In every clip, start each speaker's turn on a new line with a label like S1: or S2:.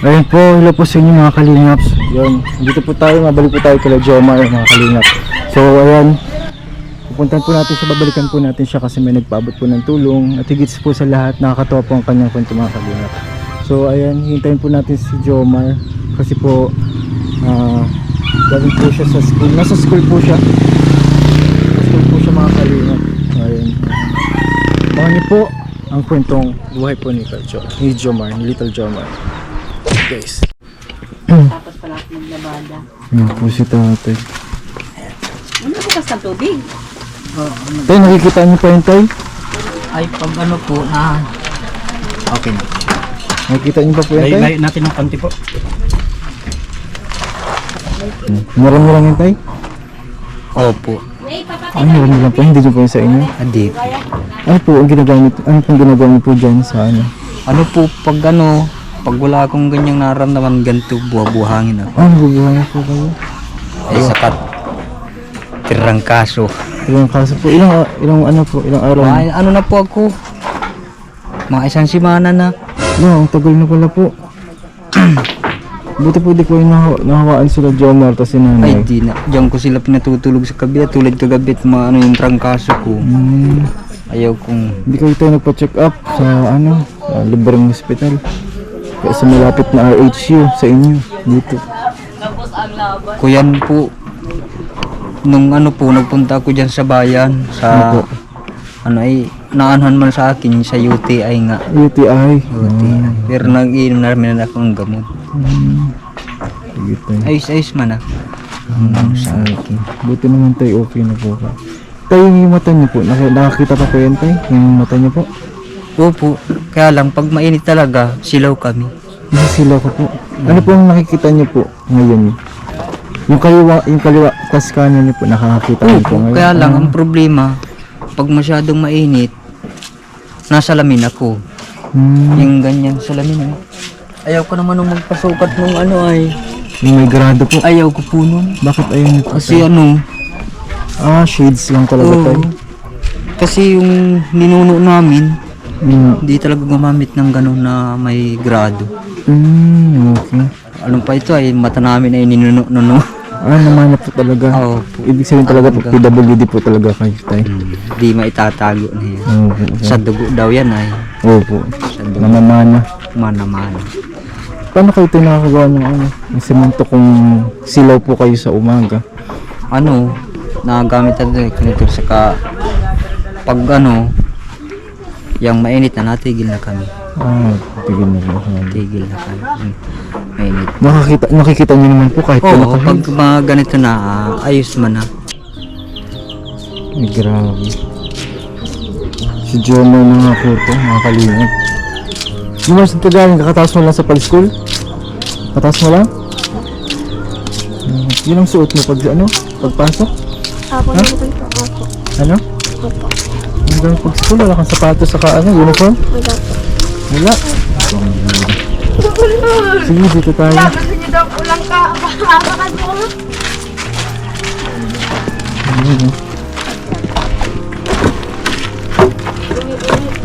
S1: Ayun po, hello po sa inyo mga kalingaps. Yun, dito po tayo, mabalik po tayo kila Jomar mga kalingap. So ayan, pupuntahan po natin siya, babalikan po natin siya kasi may nagpaabot po ng tulong. At higit po sa lahat, nakakatawa po ang kanyang kwento mga kalingap. So ayan, hintayin po natin si Jomar kasi po galing po siya sa school. Nasa school po siya. Nasa school po siya mga kalingap. Ayun. Mga niyo po ang kwentong buhay po ni Jomar, ni Little Jomar. Guys.
S2: Tapos pala ako maglabada.
S1: Yan po si tatay.
S2: Ano bukas ng tubig?
S1: Tay, nakikita niyo pa yun, tay?
S3: Ay, pag ano po na okay na.
S1: Nakikita niyo pa po yun, tay?
S3: Layo natin ng konti po.
S1: Marami lang yun, tay?
S3: Opo.
S1: Ay, marami lang po. Hindi niyo po yun sa inyo.
S3: Hindi.
S1: Ano po ang ginagamit? Ano pong ginagamit po dyan sa ano?
S3: Ano po pag ano, pag wala akong ganyang nararamdaman ganito, buha-buhangin ako.
S1: Ah, nabubuhay po kayo.
S3: Ay sakat. Tirangkaso.
S1: Ilang kaso po? Ilang ano po? Ilang araw na?
S3: Ay, ano na po ako? Mga isang simana na.
S1: No, ang tagal na pala po. Buti po di ko yung nahawaan sila Jomar tapos si
S3: Ay,
S1: nanay.
S3: di na. Diyan ko sila pinatutulog sa kabila. Tulad kagabi, mga ano yung trangkaso ko. Ayaw kong...
S1: Hindi kayo tayo nagpa-check up sa ano? Sa libreng hospital. Kaya sa malapit na RHU sa inyo. Dito.
S3: Kuyan po. Nung ano po, nagpunta ako dyan sa bayan. Sa...
S1: Ano po?
S3: Ano ay, naanhan man sa akin sa UTI nga.
S1: UTI.
S3: UTI. Pero nag-iinom na rin ako ng gamot.
S1: Sige tayo.
S3: Ayos-ayos man ah. Sa akin.
S1: Buti naman tayo okay na po ka. Tayo yung mata niyo po. Nakakita pa po yan tayo? Yung mata niyo po?
S3: Opo. Kaya lang, pag mainit talaga, silaw kami.
S1: Nasisilaw ko po. Ano po ang nakikita niyo po ngayon? Yung kaliwa, tas kanan niyo po, nakakakita niyo po
S3: Opo.
S1: ngayon?
S3: Kaya lang, ang problema, pag masyadong mainit, nasalamin ako. Yung ganyan salamin. Ayaw ko naman nung magpasukat nung ano ay.
S1: Yung may grado po.
S3: Ayaw ko po nun.
S1: Bakit ayaw niyo po?
S3: Kasi ano,
S1: Shades lang talaga
S3: oo.
S1: tayo.
S3: Kasi yung ninuno namin,
S1: Mm.
S3: hindi talaga gumamit ng gano'n na may grado.
S1: Okay.
S3: Ano pa ito ay mata namin ay ninuno.
S1: Namana po talaga.
S3: Oo po.
S1: Ibig sabihin talaga po, PWD po talaga kayo tayo.
S3: Di maitatago na yan.
S1: Opo.
S3: Sa dugo daw yan ay.
S1: Opo.
S3: Sa dugo.
S1: Namamana.
S3: Mana-mana.
S1: Paano kayo tayo nakakagawa ng ano? Ng semento kung silaw po kayo sa umaga?
S3: Ano, nagagamit natin ganito saka pag ano, yung mainit na natigil na kami.
S1: Tigil na po.
S3: Tigil na kami. Mainit.
S1: Nakikita niyo naman po kahit
S3: Oo,
S1: wala
S3: pag mga ganito na, ayos man na.
S1: Ay, grabe. Si Jomar na nga po ito, mga kalingap. Jomar, saan ka galing? Kakataas mo lang sa pal-school? Kataas mo lang? Yun ang suot mo pag ano? Pagpasok?
S4: Ako naman po ako.
S1: Ano?
S4: Opo.
S1: Hanggang pag-school, wala kang sapatos saka ano, uniform?
S4: Wala po.
S1: Wala. Sige, dito tayo.
S4: Sige daw po lang ka. Makakakas mo.
S1: Ayun, oh.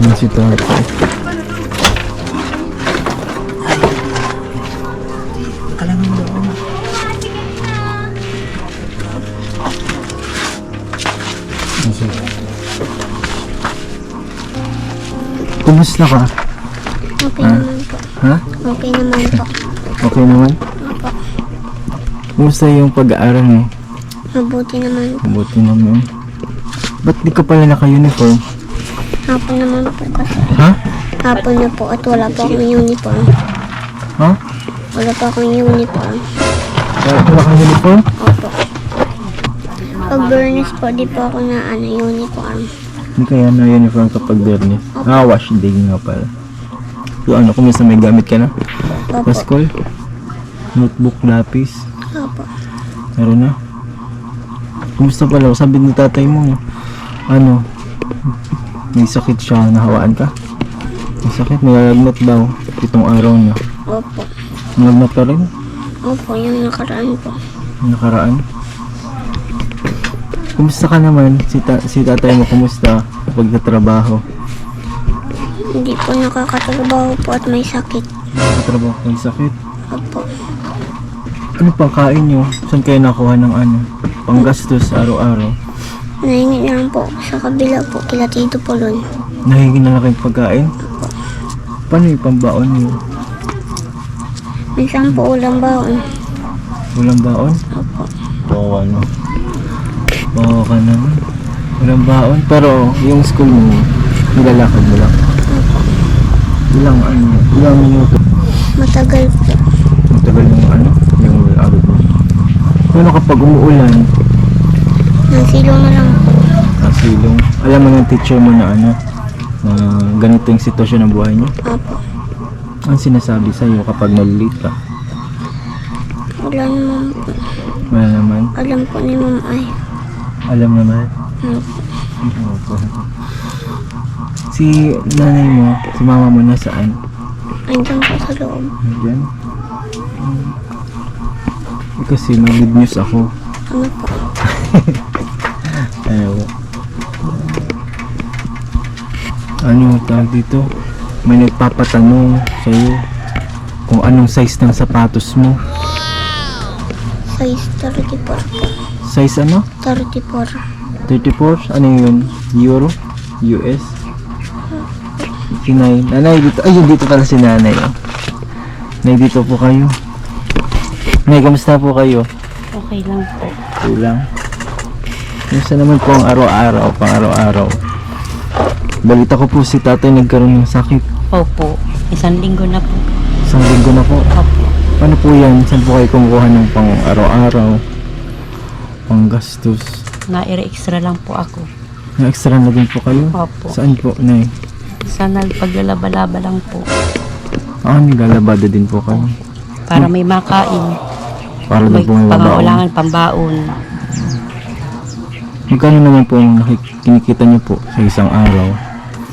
S1: Yan si tatay. Kumusta ka?
S4: Okay naman po.
S1: Ha?
S4: Okay naman po.
S1: Okay naman?
S4: Opo.
S1: Kumusta yung pag-aaral mo?
S4: Mabuti naman po.
S1: Mabuti naman. Ba't di ka pala naka-uniform?
S4: Hapon naman po kasi.
S1: Ha?
S4: Hapon na po at wala po akong uniform.
S1: Ha?
S4: Wala po akong uniform.
S1: Wala kang uniform?
S4: Opo. Pag burnish po, di po ako na uniform.
S1: Hindi kaya na uniform kapag Bernes. Wash day nga pala. So ano, kumusta may gamit ka na?
S4: Opo.
S1: Paskol? Notebook, lapis?
S4: Opo.
S1: Meron na? Kumusta pala? Sabi ni tatay mo, ano, may sakit siya, nahawaan ka? May sakit, may lalagnat daw itong araw na.
S4: Opo.
S1: Nalagnat ka rin?
S4: Opo, yung nakaraan po.
S1: Yung nakaraan? Kumusta ka naman? Si tatay mo, kumusta pagtatrabaho?
S4: Hindi po nakakatrabaho po at may sakit.
S1: Nakatrabaho ka, may sakit?
S4: Opo.
S1: Ano pang kain nyo? Saan kayo nakuha ng ano? Panggastos araw-araw?
S4: Nahingi lang po sa kabila po, kila Tito Polon.
S1: Nahingi na lang kayong pagkain? Paano yung pambaon nyo?
S4: Minsan po ulang baon.
S1: Walang baon?
S4: Opo.
S1: Oo, ano? Oo ka naman. Walang baon. Pero yung school mo, nilalakad mo lang. Ilang minuto.
S4: Matagal po.
S1: Matagal yung ano? Yung araw mo. Pero kapag umuulan,
S4: Nasilong na lang po.
S1: silong. Alam mo ng teacher mo na ano? Na ganito yung sitwasyon ng buhay niyo?
S4: Opo.
S1: Ang sinasabi sa'yo kapag nalilate ka?
S4: Wala naman po.
S1: Wala naman.
S4: Alam po ni Ma'am ay.
S1: Alam naman.
S4: Opo.
S1: Si nanay mo, si mama mo nasaan?
S4: Andyan po sa loob.
S1: Diyan. Kasi may good news ako.
S4: Ano po?
S1: Ayaw. Ano tawag dito? May nagpapatanong sa'yo kung anong size ng sapatos mo.
S4: Size 34 po.
S1: Size ano?
S4: 34.
S1: 34? Ano yun? Euro? US? Si nanay dito. Ayun, dito pala si nanay. Oh. Nay, dito po kayo. Nay, kamusta po kayo?
S2: Okay lang po.
S1: Kulang. Kamusta naman po ang araw-araw, pang araw-araw? Balita ko po si tatay nagkaroon ng sakit.
S2: Opo. 1 linggo na po.
S1: Isang linggo na po.
S2: Opo.
S1: Paano po yan? Saan po kayo kumukuha ng pang araw-araw? Pang gastos?
S2: Naire-extra lang po ako.
S1: Na-extra na din po kayo?
S2: Opo.
S1: Saan po, Nay?
S2: Sa nagpaglalaba-laba lang po.
S1: Nilalabada din po kayo.
S2: Para may makain.
S1: Para
S2: May
S1: din po may mabaon.
S2: pangangailangan, pambaon.
S1: Magkano naman po ang kinikita niyo po sa isang araw?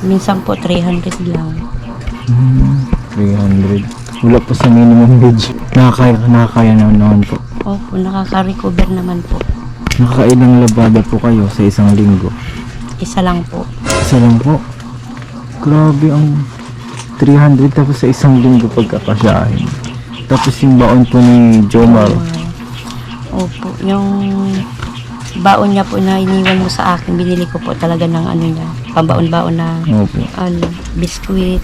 S2: Minsan po 300 lang.
S1: 300. Wala po sa minimum wage. Nakakaya naman po.
S2: Opo, nakaka-recover naman po.
S1: Nakakailang labada po kayo sa isang linggo?
S2: Isa lang po.
S1: Isa lang po. Grabe ang 300 tapos sa isang linggo pagkakasyahin. Tapos yung baon po ni Jomar.
S2: Opo, yung baon niya po na iniwan mo sa akin, binili ko po talaga ng ano niya, pambaon-baon na
S1: Opo.
S2: ano, biskuit.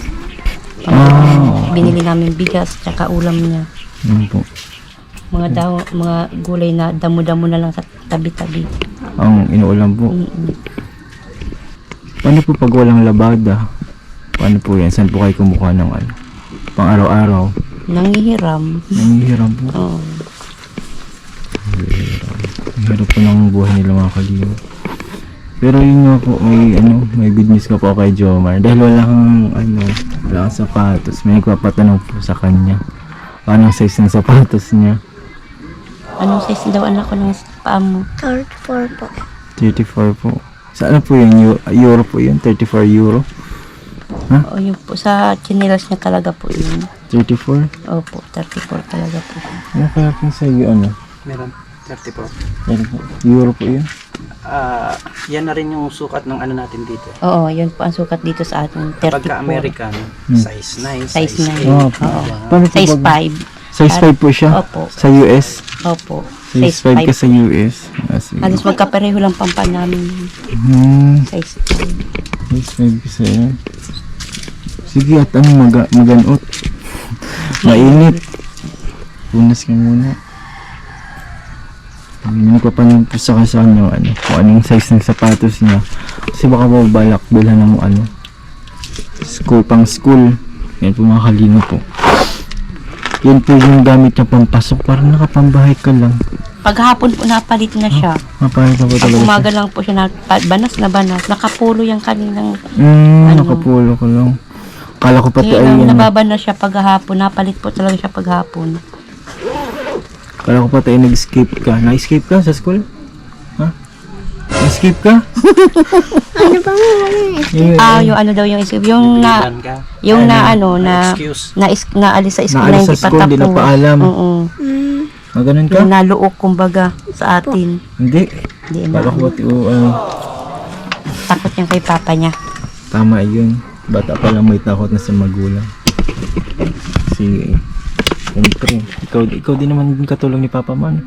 S1: Ah.
S2: Binili namin bigas, tsaka ulam niya.
S1: Yun po.
S2: Mga gulay na damo-damo na lang sa tabi-tabi.
S1: Ang inuulam po.
S2: Mm-mm.
S1: Paano po pag walang labada? Paano po yan? Saan po kayo kumukuha ng ano? Pang araw-araw?
S2: Nangihiram.
S1: Nangihiram po.
S2: Oo.
S1: Ang hirap po ng buhay nila mga kalino. Pero yun nga po, may good news ka po kay Jomar. Dahil wala kang sapatos. May nagpapatanong po sa kanya. Anong size ng sapatos niya?
S2: Anong size daw anak ko ng paa mo?
S4: 34 po.
S1: 34 po. Sa ano po yun? Euro po yun? 34 euro?
S2: O yun po, sa chinelas niya talaga po yun.
S1: 34?
S2: Opo, 34 talaga po.
S1: Ano kaya po sa iyo
S5: Meron, 34.
S1: Euro po yun?
S5: Yan na rin yung sukat ng ano natin dito.
S2: Oo, yun po ang sukat dito sa atin, 34.
S5: Pagka American, size 9,
S2: Size 9.
S1: Oo.
S2: Oo.
S1: Paano po
S2: Size
S1: pag-
S2: 5.
S1: Size 5 po siya?
S2: Opo.
S1: Sa US?
S2: Opo.
S1: Size 5 ka sa US? Sige.
S2: Alis magkapareho lang pampan namin. Size 5.
S1: Size 5 ka sa US. Sige, at maganot? Mainit. Punas ka muna. Hindi ko pa nang sa kanya kung anong size ng sapatos niya. Kasi baka balak bilhan ng school, pang school. Yan po mga kalino po. Yan po yung gamit niya pampasok. Parang nakapambahay ka lang.
S2: Paghapon po napalit na siya.
S1: Mapahay ka po
S2: Pag
S1: talaga
S2: umaga lang po siya na banas na banas. Nakapulo yung kaninang
S1: nakapulo ko lang. Kala ko pati ay
S2: yung
S1: yan.
S2: nababanas siya paghapon. Napalit po talaga siya paghapon.
S1: Kala ko pati ay nag-escape ka. Na-escape ka sa school? Ha? Na-escape ka?
S4: Ano ba mo?
S2: Yung ano daw yung yung na
S5: Bibilan ka.
S2: yung na ano na
S5: Excuse.
S2: naalis sa school na
S1: Naalis
S2: hindi
S1: sa
S2: pa
S1: school, di na
S2: tapos.
S1: paalam.
S2: Oo.
S1: Ganun ka?
S2: Yung naluok kumbaga sa atin.
S1: Hindi.
S2: Hindi
S1: Kala
S2: na.
S1: ko pati
S2: Takot yan kay papa niya.
S1: tama yun. Bata pa lang may takot na sa magulang. Sige. Siyempre, ikaw din naman katulong ni Papa mo, ano?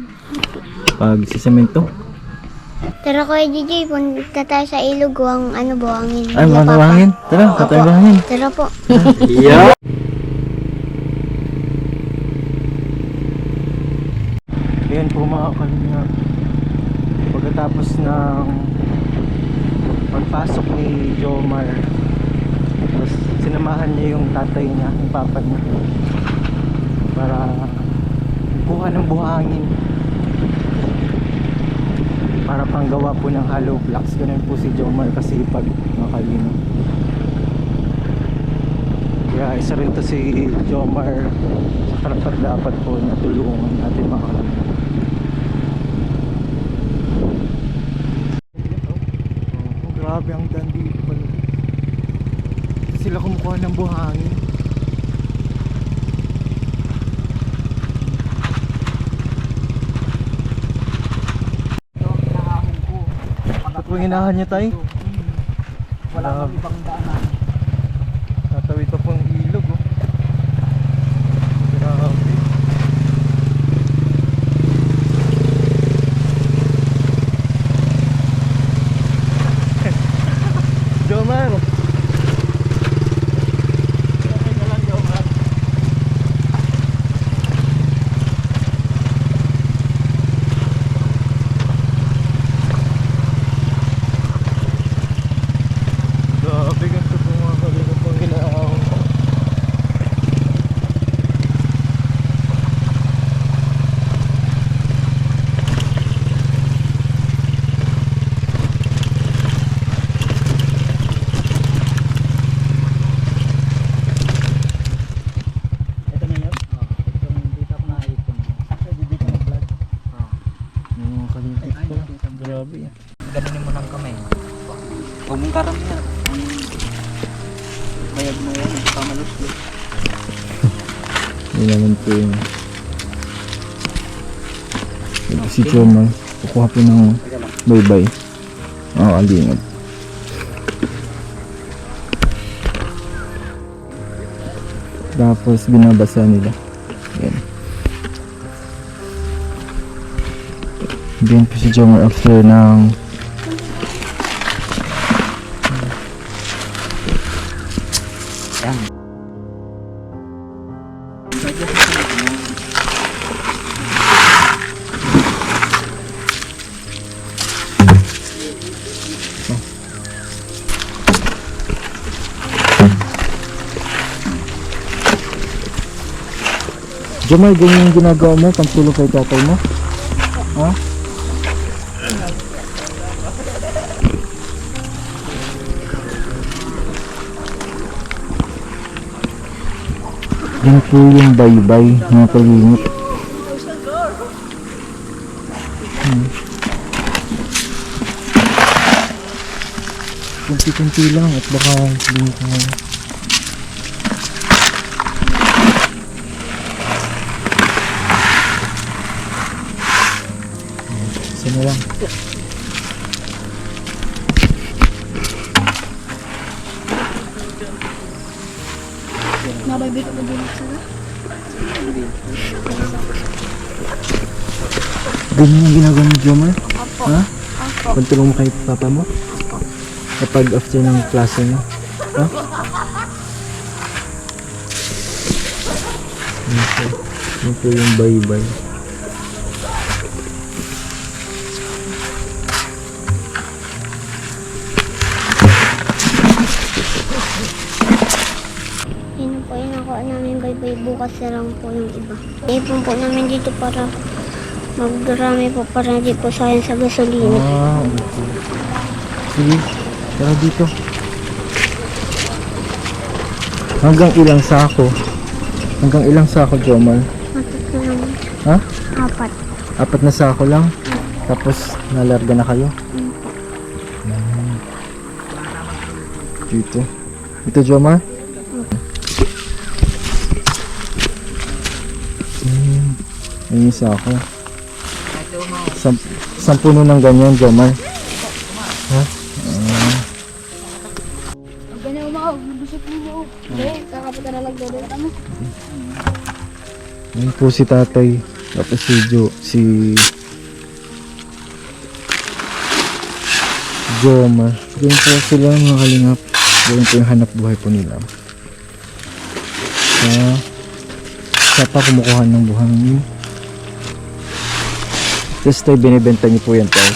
S1: Pag sisemento.
S4: Tara Kuya DJ, punta tayo sa ilog, buhangin.
S1: Ay, mga buhangin. Tara, tatay buhangin.
S4: Tara po.
S1: Ayan po mga kalingap. Pagkatapos ng pagpasok ni Jomar, tapos sinamahan niya yung tatay niya, yung papa niya, para kuha ng buhangin para panggawa po ng hollow blocks. Ganun po si Jomar kasi pag mga kalingap. Kaya isa rin to si Jomar sa karapat dapat po na tulungan natin mga kalingap. Grabe ang dandi pala. Dito sila kumukuha ng buhangin. Ito po hinahan niya tayo. Wala nang ibang daanan. Tatawid pa pong ilog oh. Grabe. Jomar. Grabe, ganito po mga kalingap ang ginagawa ko.
S3: Ito na yun? Itong dito ako nakikita. Dito na vlog.
S1: Yung mga kalingap pala. Grabe.
S3: Ganunin mo ng kamay. Huwag mong karamihan. Bayag mo yan, pamaluslos.
S1: Yun naman po yung si Jomar. Kukuha po ng baybay. Oo, alingap. Tapos binabasa nila. Yan. Then po si Jomar after ng Jomar, ganyan yung ginagawa mo pang tulong kay tatay mo? Ha? Yan po yung baybay mga kalingap. Kunti-kunti lang at baka limit na. Isa na lang. Ganyan yung ginagawa ni Jomar? Ha? Pagtulong mo kay papa mo? Kapag after ng klase mo? Ha? Yan po yung baybay.
S4: Yun po yung nakuha namin baybay. Bukas na lang po yung iba. Ipon po namin dito para magdarami po para di po sayang sa gasolina.
S1: Ah, okay. Sige, tara dito. Hanggang ilang sako? Hanggang ilang sako, Jomar?
S4: Matat na naman.
S1: Ha?
S4: 4.
S1: 4 na sako lang? Tapos nalarga na kayo? Dito. Ito, Jomar? Ayun yung sako. 10 puno ng ganyan, Jomar. Ha? Ayun po si tatay. Tapos si Jomar. Ganyan po sila mga kalingap. Ganyan po yung hanap buhay po nila. Sa pa kumukuha ng buhangin. Tapos tayo binibenta niyo po yan tayo.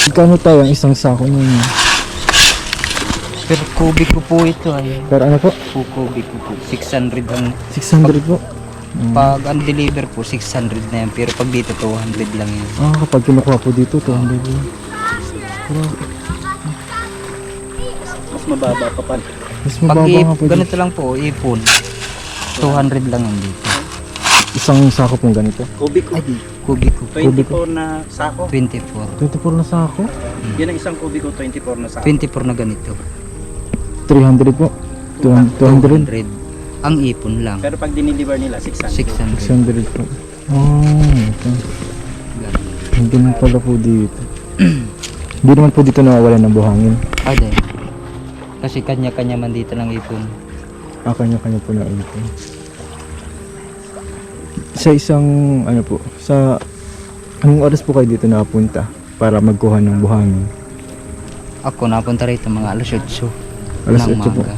S1: Magkano tayo ang isang sako niyo?
S3: Pero kubik ko po ito ay.
S1: Pero ano po?
S3: Kubik ko po. 600 ang
S1: 600 po.
S3: pag deliver po 600 na yan. Pero pag dito 200 lang yan.
S1: Kapag kinukuha po dito, 200 po.
S5: Mas mababa pa pa.
S1: Mas
S3: Pag
S1: mababa nga po dito.
S3: ganito lang po, ipon. 200 lang yan dito.
S1: Isang sako pong ganito.
S5: Kubik ko.
S3: Ay, kubik ko.
S5: 24 na sako.
S3: 24.
S1: 24 na sako.
S5: Yan ang isang kubik ko, 24 na sako.
S3: 24 na ganito.
S1: 300 po. 200.
S3: 200. Ang ipon lang.
S5: Pero pag dinideliver nila, 600.
S3: 600.
S1: 600 po. Ito.
S3: Ganun.
S1: Hindi naman pala po dito. Hindi naman po dito nawawala ng buhangin.
S3: Ay, dahil. Kasi kanya-kanya man dito ng ipon.
S1: Kanya-kanya po na ito. Sa isang, ano po, sa, anong oras po kayo dito nakapunta para magkuha ng buhangin?
S3: Ako napunta rito mga alas 8.
S1: Alas
S3: ng
S1: 8 po.
S3: umaga.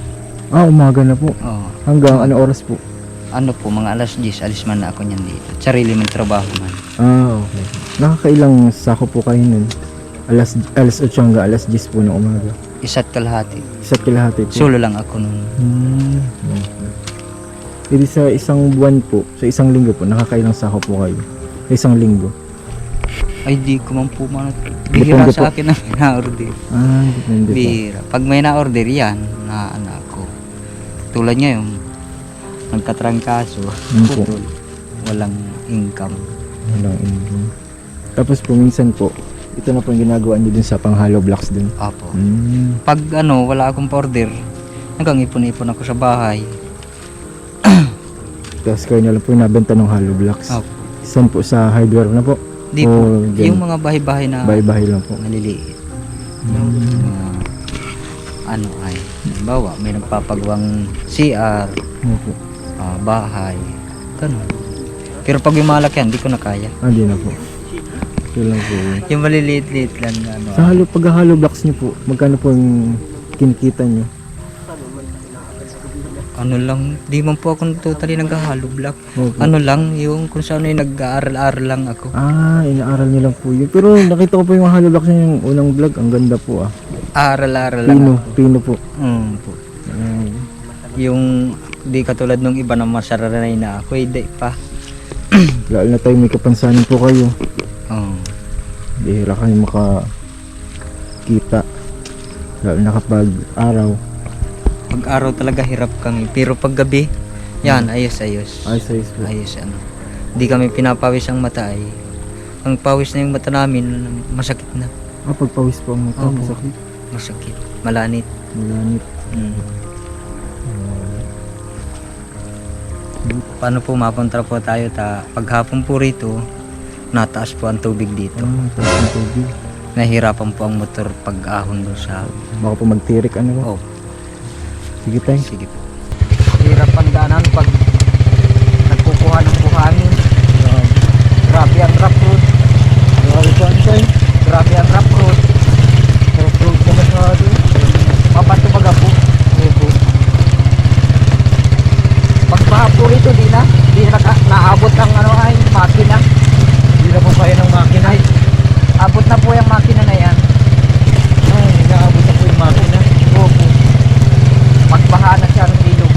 S1: Umaga na po.
S3: Oo.
S1: Hanggang ano oras po?
S3: Ano po, mga alas 10, alis man na ako niyan dito. Sarili man trabaho man.
S1: Okay. Nakakailang sako po kayo nun? Alas 8 hanggang alas 10 po ng umaga.
S3: Isa't kalahati.
S1: Isa't kalahati po.
S3: Solo lang ako nun.
S1: Okay. Hindi sa isang buwan po, sa isang linggo po, nakakailang sako po kayo? Sa isang linggo?
S3: Ay, di ko man po man. Bihira
S1: Depende
S3: sa
S1: po.
S3: akin na may na-order.
S1: Depende po.
S3: Bihira. Pag may na-order yan, na anak ko. Tulad niya yung nagkatrangkaso.
S1: Po.
S3: Putol. Walang income.
S1: Walang income. Tapos po, minsan po, ito na po yung ginagawa niyo dun sa pang-hollow blocks dun.
S3: Apo.
S1: Mm.
S3: Pag wala akong order, hanggang ipon-ipon ako sa bahay.
S1: Tapos kayo na lang po yung nabenta ng hollow blocks.
S3: Apo.
S1: Saan po? Sa hardware na po?
S3: Di po.
S1: O, dyan?
S3: Yung mga bahay-bahay na
S1: Bahay-bahay lang po.
S3: maliliit. Yung mga ano ay, halimbawa, may nagpapagawang CR,
S1: Opo.
S3: bahay, ganun. Pero pag yung malaki, hindi ko na kaya.
S1: Hindi na po. Ito lang po.
S3: Yung maliliit-liit lang na ano.
S1: Sa pag-hollow blocks niyo po, magkano po yung kinikita niyo?
S3: Ano lang, di man po ako totally nag-hollow block.
S1: Opo.
S3: Ano lang, yung kung saan ay nag-aaral-aral lang ako.
S1: Inaaral niyo lang po yun. Pero nakita ko po yung hollow blocks niyo yung unang vlog. Ang ganda po
S3: Aaral-aral lang ako.
S1: Pino po.
S3: Po. Yung di katulad nung iba na masaranay na ako, hindi pa.
S1: Lalo na tayo may kapansanan po kayo.
S3: Oh.
S1: Bihira kayo makakita. Lalo na kapag araw.
S3: Pag araw talaga hirap kami, pero pag gabi, yan, ayos-ayos.
S1: Ayos po.
S3: Ayos ano. Di kami pinapawis ang mata ay. Ang pawis na yung mata namin, masakit na.
S1: Pag pawis po ang mata,
S3: Opo.
S1: masakit.
S3: Masakit. Malanit.
S1: Malanit.
S3: Paano po mapunta po tayo paghapon po rito, nataas po ang tubig dito.
S1: Taas ng tubig.
S3: Nahirapan po ang motor pag ahon doon sa...
S1: Baka po magtirik ano po.
S3: Oh,
S1: Sige tayo.
S3: sige po. Hirap ang daanan pag nagkukuha ng buhangin. Grabe ang rough road. Grabe ang rough road.
S1: Rough road po masyado.
S3: Papanto baga po. Pag baha po rito, di na naabot ang makina.
S1: Hindi na po kaya ng makina.
S3: Ay, abot na po yung makina na yan.
S1: Inaabot na po yung makina.
S3: Opo. Pagbaha na siya ng ilog.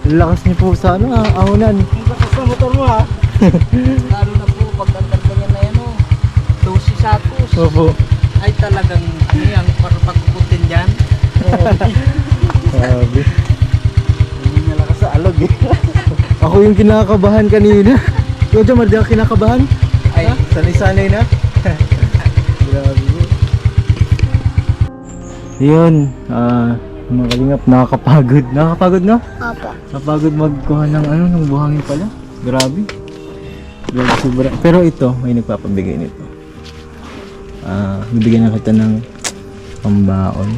S1: Lakas niyo po sa ano, ahonan.
S5: Lakas na motor mo ha.
S3: Lalo na po, pag andar ganyan na yan, oh. 12 satos.
S1: Opo.
S3: Ay talagang, ano yan, para pagkukutin dyan.
S1: Grabe.
S5: Hindi niya lakas sa alog eh.
S1: Ako yung kinakabahan kanina. Ikaw dyan, Mardi, ako kinakabahan?
S3: Ay,
S1: Sanay-sanay na. Grabe po. Yun, mga kalingap, nakakapagod. Nakakapagod na?
S4: Opo.
S1: Nakapagod magkuha ng ano, ng buhangin pala. Grabe. Grabe sobra. Pero ito, may nagpapabigay nito. Bibigyan na kita ng pambaon.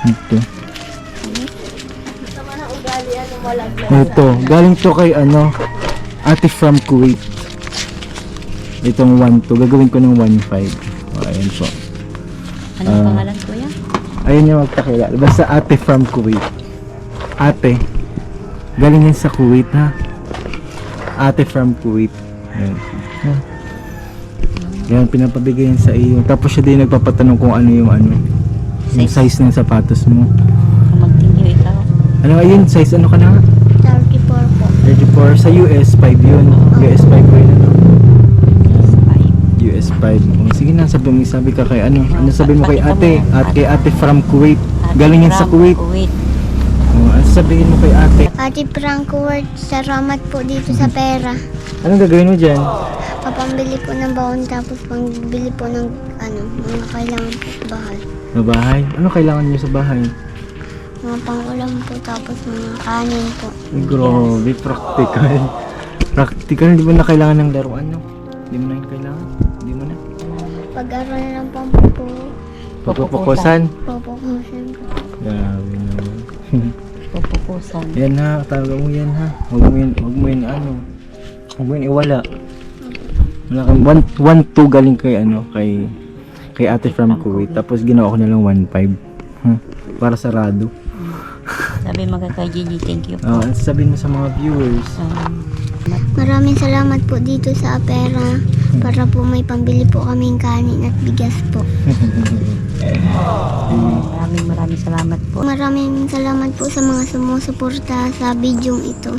S1: Ito. Ito, galing to kay ano, ate from Kuwait. Itong 1 to, gagawin ko ng 1.5. Ayan po.
S2: Anong pangalan ko yan?
S1: Ayun yung magpakilala. Basta ate from Kuwait. Ate. Galing yan sa Kuwait ha. Ate from Kuwait. Ayan. Yan. Yan, pinapabigay yan sa iyo. Tapos siya din nagpapatanong kung ano yung ano. Yung size ng sapatos mo.
S2: Kung mag-tinyo ikaw.
S1: Ano ayun? Size ano ka na?
S4: 34 po.
S1: 34. Sa US 5 yun. US 5 ko yun ano. US 5. Oh, sige na, sabi ka kay ano. Ano sabi mo kay ate? Ate from Kuwait. Galing yan sa Kuwait. Oh, ano sabihin mo kay ate?
S4: Ate Franco Ward, salamat po dito sa pera.
S1: Anong gagawin mo dyan?
S4: Papambili po ng baon tapos pangbili po ng ano, mga kailangan po sa bahay.
S1: Sa bahay? Ano kailangan niyo sa bahay?
S4: Mga pangulam po tapos mga kanin po.
S1: Ay, grabe, practical. Practical, hindi mo na kailangan ng laruan, no? Hindi mo na yung kailangan? Hindi mo na?
S4: Pag-aral lang po po.
S1: Pagpupukusan?
S4: Pupukusin po.
S1: Grabe naman.
S2: Pupukusan.
S1: Yan ha, talaga mo yan ha. Huwag mo yan ano. Huwag mo yan iwala. Wala kang 1-2 galing kay ano, kay ate from Kuwait. Tapos ginawa ko na lang 1-5. Para sarado.
S2: Sabi mga kay Gigi, thank you po.
S1: Ano sabihin mo sa mga viewers?
S4: Maraming salamat po dito sa pera para po may pambili po kaming kanin at bigas po.
S2: Maraming salamat po.
S4: Maraming salamat po sa mga sumusuporta sa bidyong ito.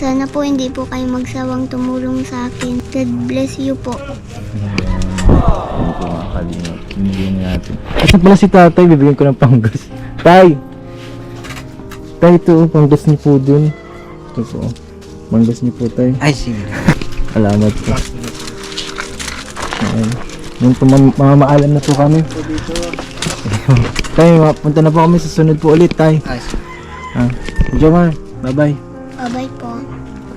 S4: Sana po hindi po kayo magsawang tumulong sa akin. God bless you po.
S1: Ano po mga kalingap? Binigyan natin. Kasi pala si tatay, bibigyan ko ng panggas. Tay! Tay, ito, panggas niyo po dun. Ito po. Panggas niyo po, tay.
S3: ay sige.
S1: Salamat po. Ayan. Yung mamamaalam na po kami. Tay, punta na po kami sa sunod po ulit, tay.
S3: Ay, sige.
S1: Jomar, bye-bye.
S4: Bye-bye po.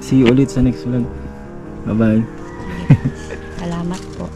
S1: See you ulit sa next vlog. Bye-bye.
S2: Salamat po.